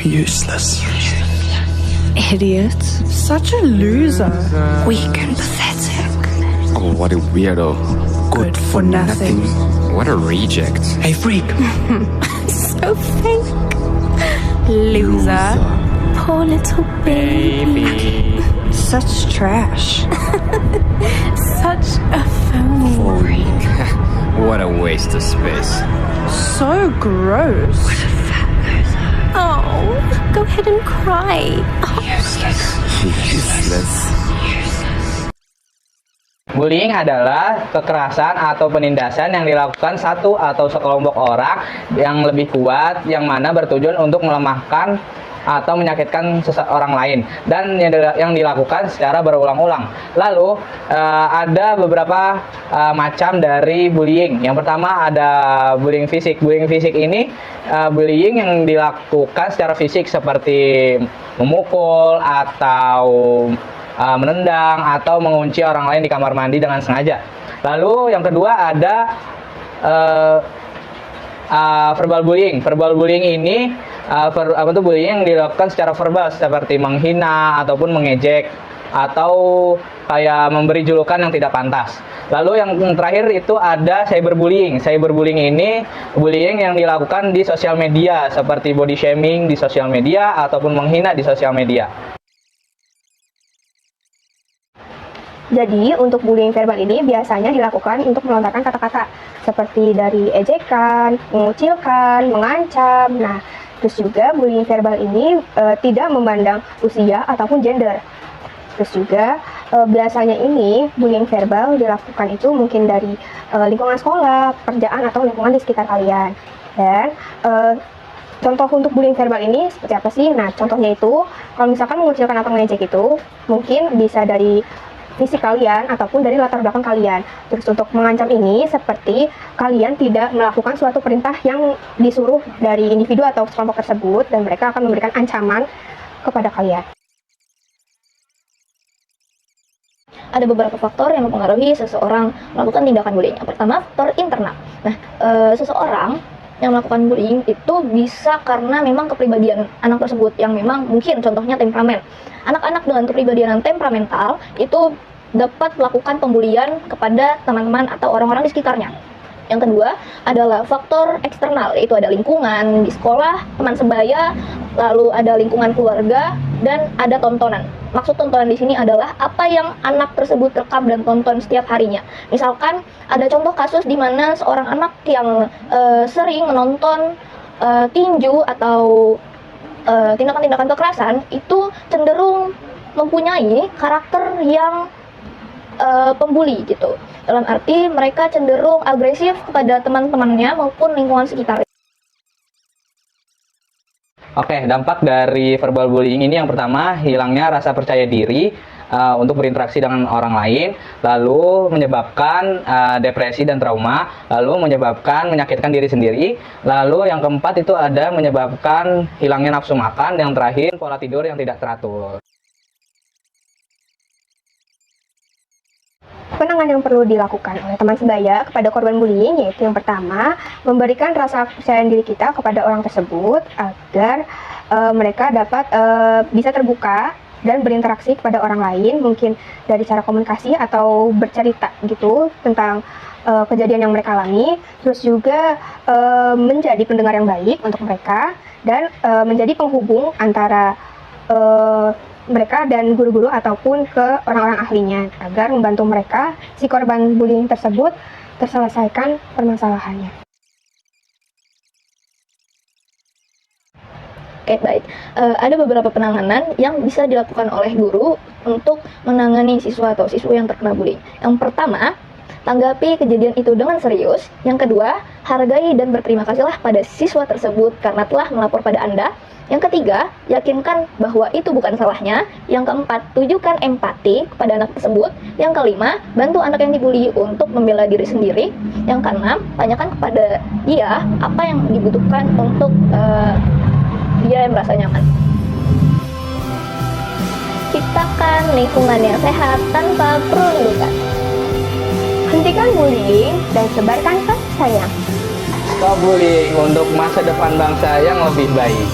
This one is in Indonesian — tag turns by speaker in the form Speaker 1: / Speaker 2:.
Speaker 1: useless.
Speaker 2: Idiot.
Speaker 3: Such a loser.
Speaker 2: Weak and pathetic.
Speaker 4: Oh, what a weirdo.
Speaker 3: Good for nothing.
Speaker 4: What a reject.
Speaker 1: Hey, freak.
Speaker 2: So fake. Loser. Poor little baby.
Speaker 3: Such trash.
Speaker 2: Such a phony.
Speaker 4: What a waste of space.
Speaker 3: So gross.
Speaker 2: Oh, go ahead and cry.
Speaker 4: Useless.
Speaker 5: Bullying adalah kekerasan atau penindasan yang dilakukan satu atau sekelompok orang yang lebih kuat, yang mana bertujuan untuk melemahkan atau menyakitkan seseorang lain, dan yang dilakukan secara berulang-ulang. Lalu ada beberapa macam dari bullying. Yang pertama ada bullying fisik. Bullying fisik ini bullying yang dilakukan secara fisik seperti memukul atau menendang atau mengunci orang lain di kamar mandi dengan sengaja. Lalu yang kedua ada verbal bullying. Verbal bullying ini bullying yang dilakukan secara verbal seperti menghina ataupun mengejek atau kayak memberi julukan yang tidak pantas. Lalu yang terakhir itu ada cyberbullying. Cyberbullying ini bullying yang dilakukan di sosial media seperti body shaming di sosial media ataupun menghina di sosial media.
Speaker 6: Jadi, untuk bullying verbal ini biasanya dilakukan untuk melontarkan kata-kata seperti dari ejekan, mengucilkan, mengancam. Nah, terus juga bullying verbal ini tidak memandang usia ataupun gender. Terus juga biasanya ini bullying verbal dilakukan itu mungkin dari lingkungan sekolah, pekerjaan, atau lingkungan di sekitar kalian. Dan contoh untuk bullying verbal ini seperti apa sih? Nah, contohnya itu kalau misalkan mengucilkan atau mengejek itu mungkin bisa dari fisik kalian ataupun dari latar belakang kalian. Terus untuk mengancam ini seperti kalian tidak melakukan suatu perintah yang disuruh dari individu atau kelompok tersebut dan mereka akan memberikan ancaman kepada kalian.
Speaker 7: Ada beberapa faktor yang mempengaruhi seseorang melakukan tindakan bullying. Yang pertama, faktor internal. Nah, seseorang yang melakukan bullying itu bisa karena memang kepribadian anak tersebut yang memang mungkin contohnya temperamen. Anak-anak dengan kepribadian yang temperamental itu dapat melakukan pembulian kepada teman-teman atau orang-orang di sekitarnya. Yang kedua adalah faktor eksternal, yaitu ada lingkungan di sekolah, teman sebaya, lalu ada lingkungan keluarga, dan ada tontonan. Maksud tontonan di sini adalah apa yang anak tersebut rekam dan tonton setiap harinya. Misalkan ada contoh kasus di mana seorang anak yang sering menonton tinju atau tindakan-tindakan kekerasan itu cenderung mempunyai karakter yang pembuli gitu. Dalam arti mereka cenderung agresif kepada teman-temannya maupun lingkungan sekitar.
Speaker 5: Oke, dampak dari verbal bullying ini yang pertama hilangnya rasa percaya diri untuk berinteraksi dengan orang lain, lalu menyebabkan depresi dan trauma, lalu menyebabkan menyakitkan diri sendiri, lalu yang keempat itu ada menyebabkan hilangnya nafsu makan, yang terakhir pola tidur yang tidak teratur.
Speaker 6: Penanganan yang perlu dilakukan oleh teman sebaya kepada korban bullying yaitu yang pertama, memberikan rasa kepercayaan diri kita kepada orang tersebut agar mereka dapat bisa terbuka dan berinteraksi kepada orang lain, mungkin dari cara komunikasi atau bercerita gitu tentang kejadian yang mereka alami. Terus juga menjadi pendengar yang baik untuk mereka dan menjadi penghubung antara mereka dan guru-guru ataupun ke orang-orang ahlinya agar membantu mereka, si korban bullying tersebut, terselesaikan permasalahannya.
Speaker 7: Oke, baik. Ada beberapa penanganan yang bisa dilakukan oleh guru untuk menangani siswa atau siswa yang terkena bullying. Yang pertama, tanggapi kejadian itu dengan serius. Yang kedua, hargai dan berterima kasihlah pada siswa tersebut karena telah melapor pada Anda. Yang ketiga, yakinkan bahwa itu bukan salahnya. Yang keempat, tunjukkan empati kepada anak tersebut. Yang kelima, bantu anak yang dibully untuk membela diri sendiri. Yang keenam, tanyakan kepada dia apa yang dibutuhkan untuk dia merasa nyaman. Ciptakan lingkungan yang sehat tanpa perundungan.
Speaker 6: Hentikan bullying dan sebarkan kasih sayang.
Speaker 5: Stop bullying untuk masa depan bangsa yang lebih baik.